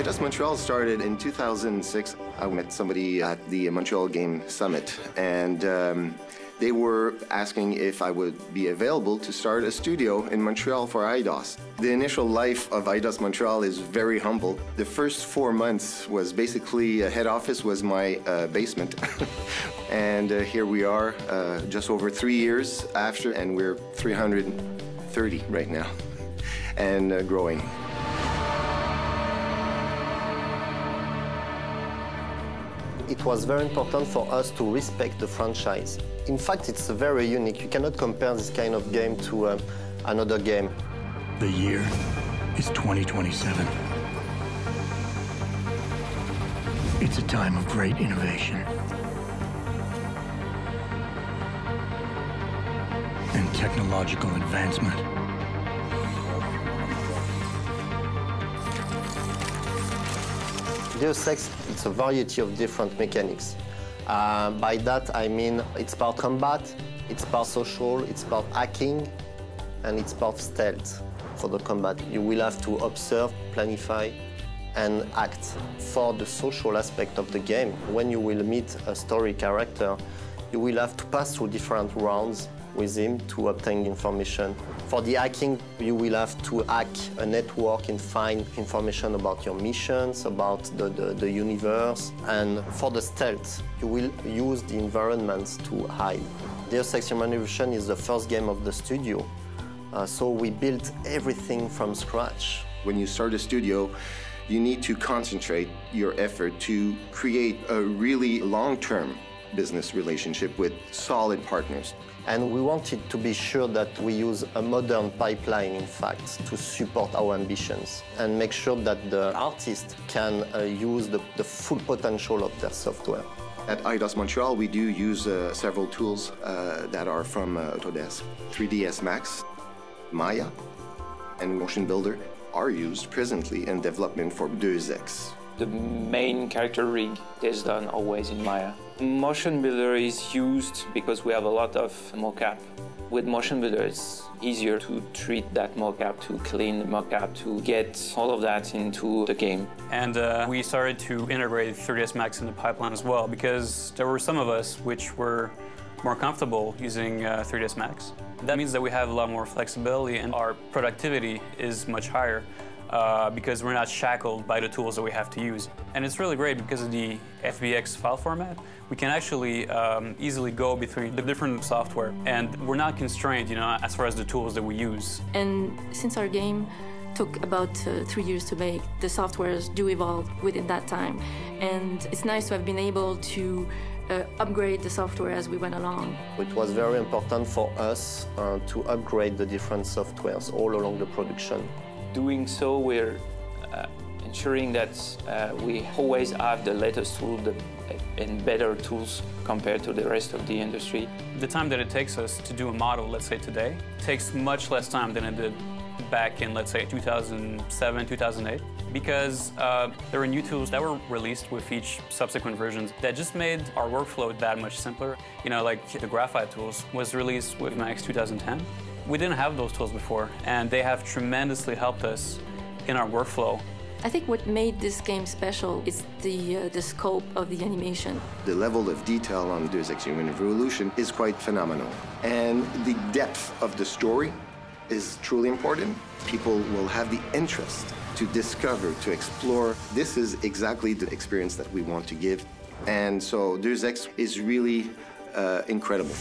Eidos-Montreal started in 2006. I met somebody at the Montreal Game Summit, and they were asking if I would be available to start a studio in Montreal for Eidos. The initial life of Eidos-Montreal is very humble. The first 4 months was basically, head office was my basement. And here we are, just over 3 years after, and we're 330 right now, and growing. It was very important for us to respect the franchise. In fact, it's very unique. You cannot compare this kind of game to another game. The year is 2027. It's a time of great innovation and technological advancement. Deus Ex, it's a variety of different mechanics. By that, I mean it's part combat, it's part social, it's part hacking, and it's part stealth. For the combat, you will have to observe, planify, and act. For the social aspect of the game, when you will meet a story character, you will have to pass through different rounds with him to obtain information. For the hacking, you will have to hack a network and find information about your missions, about the universe. And for the stealth, you will use the environments to hide. Deus Ex Human Revolution is the first game of the studio, so we built everything from scratch. When you start a studio, you need to concentrate your effort to create a really long-term business relationship with solid partners. And we wanted to be sure that we use a modern pipeline, in fact, to support our ambitions and make sure that the artist can use the full potential of their software. At Eidos-Montreal, we do use several tools that are from Autodesk. 3ds Max, Maya, and Motion Builder are used presently in development for Deus Ex. The main character rig is done always in Maya. Motion Builder is used because we have a lot of mocap. With Motion Builder, it's easier to treat that mocap, to clean the mocap, to get all of that into the game. And we started to integrate 3ds Max in the pipeline as well, because there were some of us which were more comfortable using 3ds Max. That means that we have a lot more flexibility and our productivity is much higher. Because we're not shackled by the tools that we have to use. And it's really great because of the FBX file format. We can actually easily go between the different software, and we're not constrained, as far as the tools that we use. And since our game took about 3 years to make, the softwares do evolve within that time. And it's nice to have been able to upgrade the software as we went along. It was very important for us to upgrade the different softwares all along the production. Doing so, we're ensuring that we always have the latest tool and better tools compared to the rest of the industry. The time that it takes us to do a model, let's say today, takes much less time than it did back in, let's say, 2007, 2008, because there were new tools that were released with each subsequent versions that just made our workflow that much simpler. Like the graphite tools was released with Max 2010. We didn't have those tools before, and they have tremendously helped us in our workflow. I think what made this game special is the scope of the animation. The level of detail on Deus Ex Human Revolution is quite phenomenal. And the depth of the story is truly important. People will have the interest to discover, to explore. This is exactly the experience that we want to give. And so Deus Ex is really incredible.